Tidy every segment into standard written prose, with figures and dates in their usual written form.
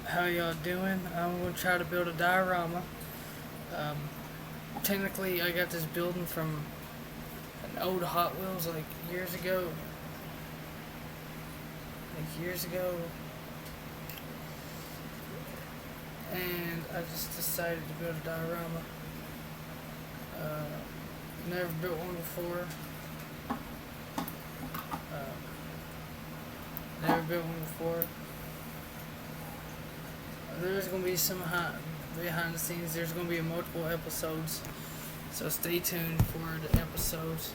How y'all doing? I'm gonna try to build a diorama. Um, Technically, I got this building from an old Hot Wheels like years ago. And I just decided to build a diorama. Never built one before. Never built one before. There's gonna be some behind the scenes. There's gonna be multiple episodes, so stay tuned for the episodes.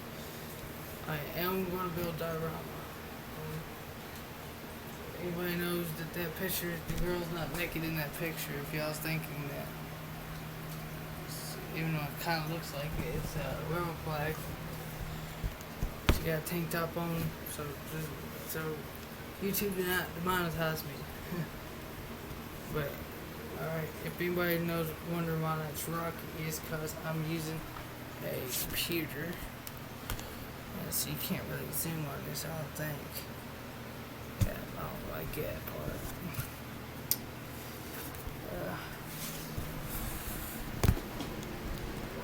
I am gonna build a diorama. Anybody knows that picture, the girl's not naked in that picture. If y'all's thinking that, even though it kind of looks like it, it's a railroad flag. She got a tank top on, so YouTube did not demonetize me. But alright, if anybody knows, wondering why that's rocky, is because I'm using a computer. So you can't really zoom on this, I don't think. Yeah, I don't like that part.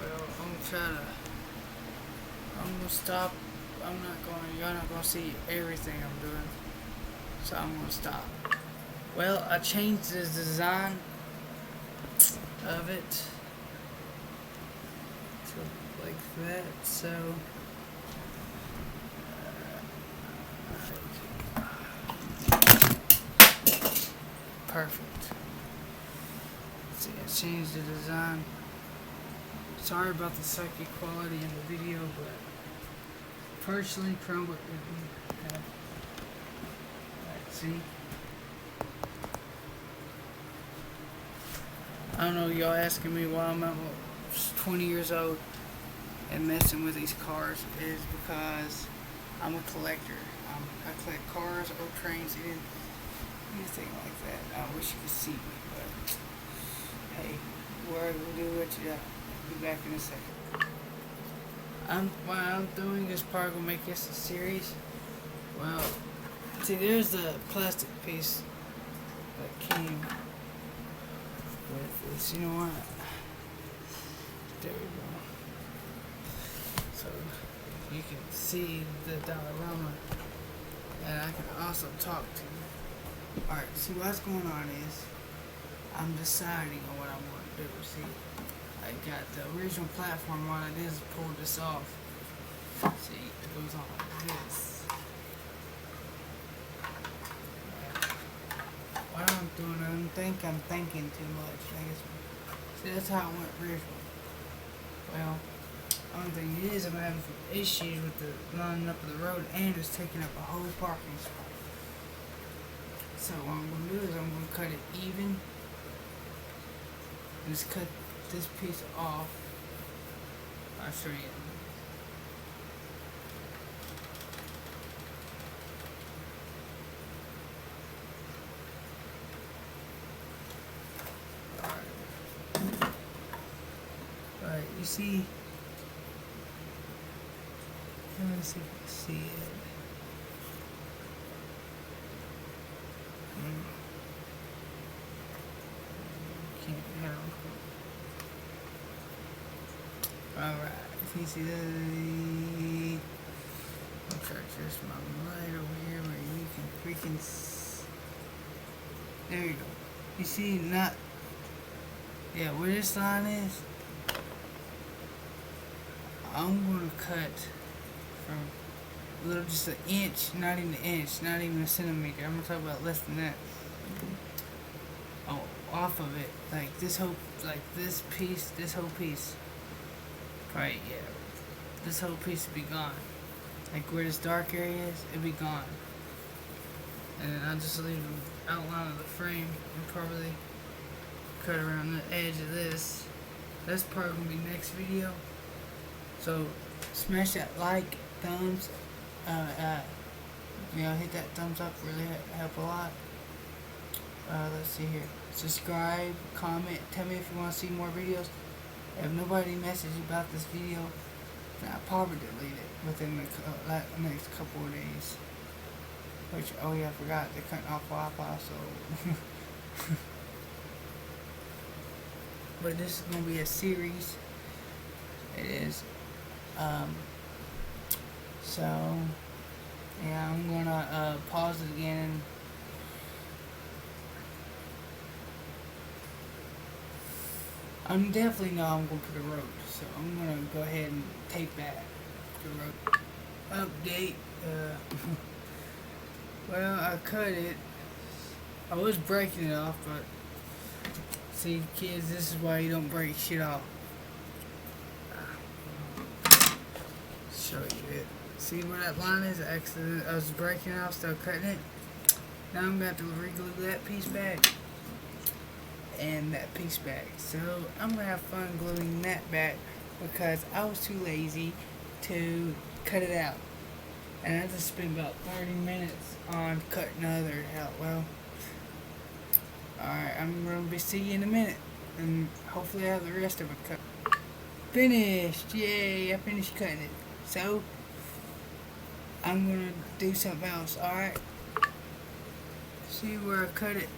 Well, I'm gonna stop. Y'all not gonna see everything I'm doing. So I'm gonna stop. Well, I changed the design of it to like that, so perfect. See, I changed the design. Sorry about the sucky quality in the video, but personally, Chromebook would have. See? I don't know, y'all asking me why I'm 20 years old and messing with these cars is because I'm a collector. I collect cars, old trains, anything like that. I wish you could see me, but hey, we're gonna do what you got. I'll be back in a second. What I'm doing is probably gonna make this a series. Well, see, there's the plastic piece that came with this. You know what? There we go. So you can see the diorama, and I can also talk to you. Alright, see what's going on is I'm deciding on what I want to do. See, I got the original platform. What I did is pull this off. See, it goes on like this. What I'm doing, I'm thinking too much. See, that's how it went originally. Well, only thing is, I'm having some issues with the lining up of the road, and it's taking up a whole parking spot. So what I'm going to do is I'm going to cut it even. Just cut this piece off. I'll show you. Alright, you see. Let me see if you can see it. Alright, if you see that, I'll try to just my light over here where you can freaking. There you go. You see, not. Yeah, where this line is, I'm gonna cut from a little, just an inch, not even an inch, not even a centimeter. I'm gonna talk about less than that. Oh, off of it, like this whole piece. Right, yeah. This whole piece would be gone. Like where this dark area is, it'd be gone. And then I'll just leave the outline of the frame and probably cut around the edge of this. That's probably gonna be next video. So smash that like, thumbs, hit that thumbs up, really help a lot. Let's see here. Subscribe, comment, tell me if you want to see more videos. If nobody messaged you about this video, then I'll probably delete it within the next couple of days. Which, oh yeah, I forgot, they're cutting off Wi-Fi, so but this is gonna be a series. It is. Um, so yeah, I'm gonna pause it again. I'm definitely know I'm going to the road, so I'm gonna go ahead and tape that the road update. Well, I cut it. I was breaking it off, but see, kids, this is why you don't break shit off. Show you it. See where that line is? Actually, I was breaking it off, still cutting it. Now I'm going to have to re-glue that piece back and that piece back. So I'm going to have fun gluing that back because I was too lazy to cut it out. And I just spent about 30 minutes on cutting the other out. Well, alright, I'm going to see you in a minute. And hopefully I have the rest of it cut. Finished! Yay, I finished cutting it. So, I'm going to do something else, alright? See where I cut it?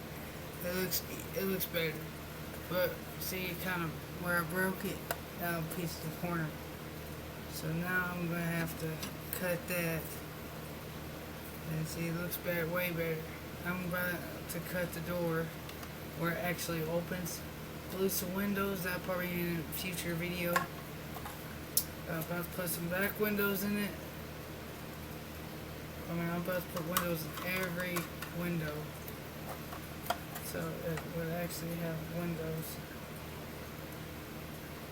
It looks better. But, see kind of where I broke it? That little piece of the corner. So now I'm going to have to cut that. And see, it looks better, way better. I'm about to cut the door where it actually opens. Glue some windows, that'll probably be in a future video. I'm about to put some back windows in it. I'm about to put windows in every window. So it would actually have windows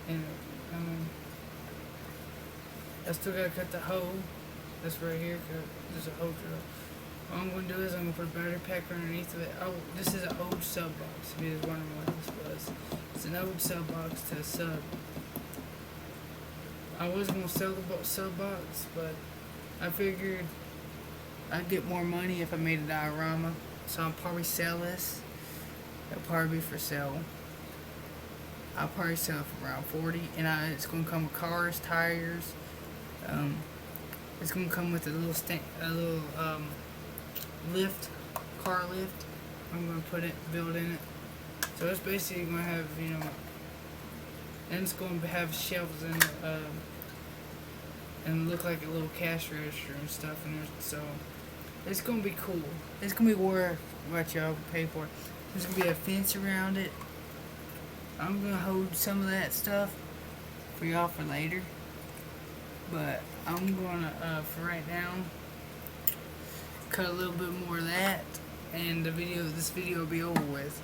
in it. I still gotta cut the hole. That's right here, cause there's a hole drill. What I'm gonna do is I'm gonna put a battery pack underneath of it. Oh, this is an old sub box. If you was wondering what this was, it's an old sub box to a sub. I was gonna sell the sub box, but I figured I'd get more money if I made a diorama. So I'll probably sell this. It'll probably be for sale. I'll probably sell it for around 40, and it's gonna come with cars, tires. It's gonna come with a little lift, car lift. I'm gonna build in it. So it's basically gonna have, and it's gonna have shelves in it, and look like a little cash register and stuff in there. So it's gonna be cool. It's gonna be worth what y'all pay for. There's gonna be a fence around it. I'm gonna hold some of that stuff for y'all for later. But I'm gonna, for right now, cut a little bit more of that, and this video will be over with.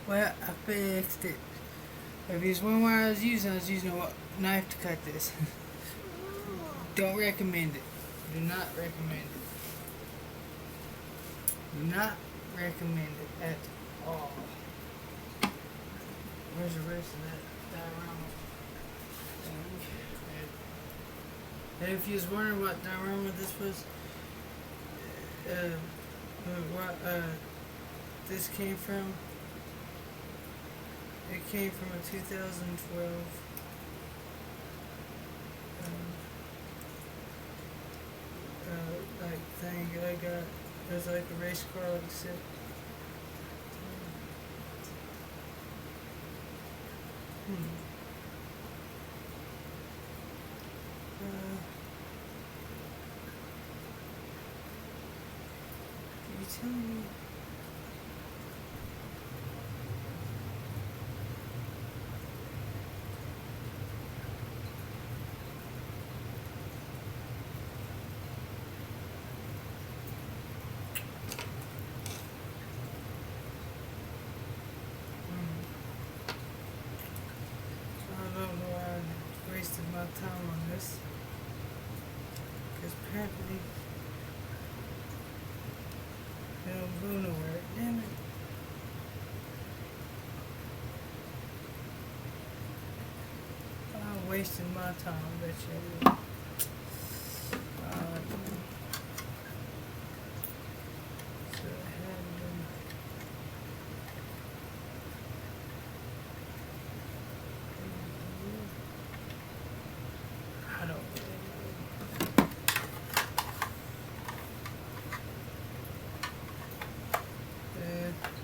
Well, I fixed it. If you was wondering what I was using a knife to cut this. Don't recommend it. Do not recommend it. Do not recommend it at all. Where's the rest of that diorama thing? And if you was wondering what diorama this was, what this came from, it came from a 2012 like thing I got. It was like a race car, like I said. Can you tell me? I don't know why I wasted my time on this. Because apparently they don't go nowhere. Damn it. I'm wasting my time, I bet you. So I had I don't really know.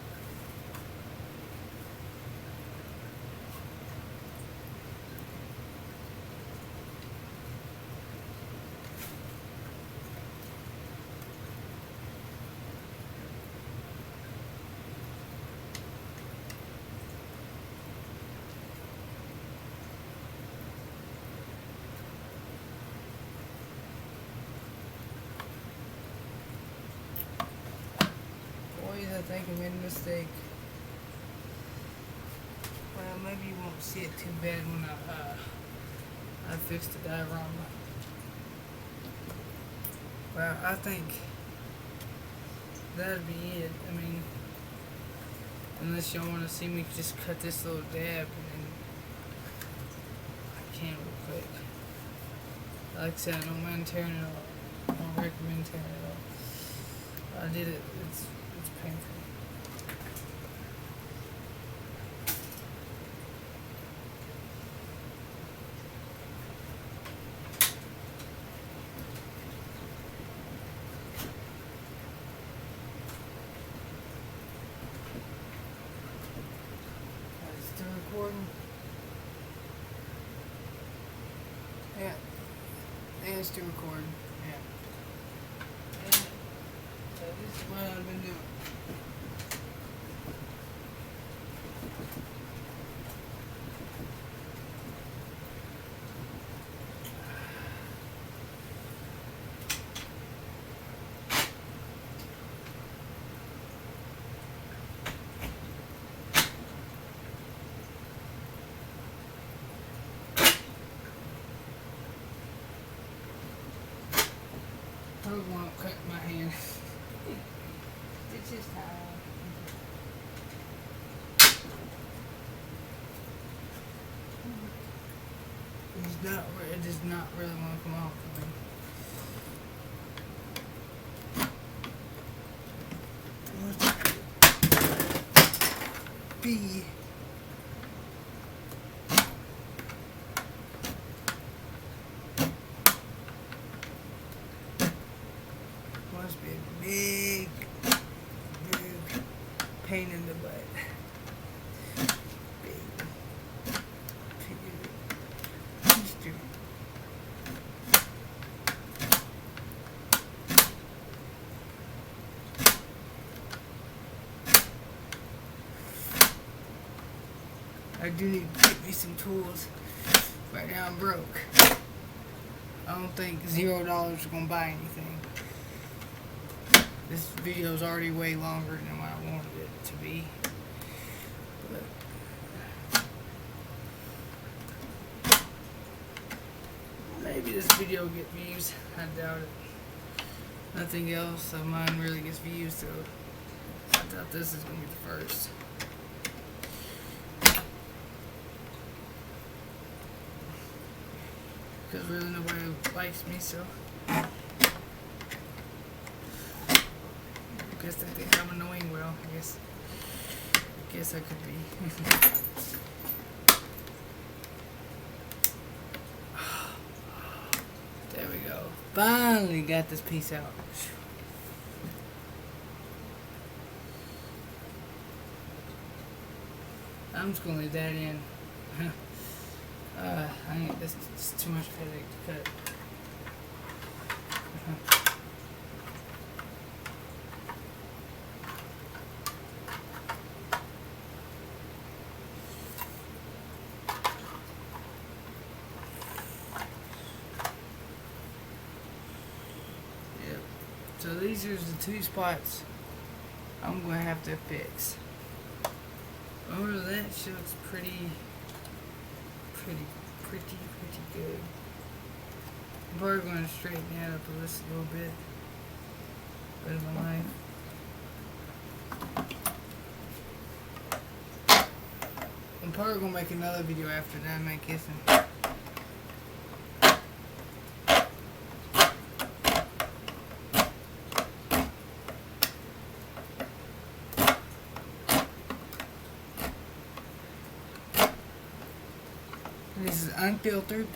I think I made a mistake. Well, maybe you won't see it too bad when I fix the diorama. Well, I think that'd be it. I mean, unless y'all want to see me just cut this little dab, and then I can real quick. Like I said, I don't mind tearing it off. I don't recommend tearing it off. I did it. It's painful. Still recording? Yeah. Yeah, it's still recording. Yeah. And so this is what I've been doing. I won't cut my hand. It's just how it does not really want to come off for me. B. Must be a big pain in the butt. I do need to get me some tools. Right now I'm broke. I don't think $0 is gonna buy anything. This video is already way longer than what I wanted it to be. But maybe this video will get views. I doubt it. Nothing else of mine really gets views, so I doubt this is gonna be the first. Because really nobody likes me, so I guess they think I'm annoying. Well, I guess I could be. There we go. Finally got this piece out. I'm just gonna leave that in. This is too much headache to cut. Yep. So these are the two spots I'm gonna have to fix. Over that looks pretty good. I'm probably going to straighten that up just a little bit. But in my life. I'm probably going to make another video after that, I'm guessing. This is unfiltered.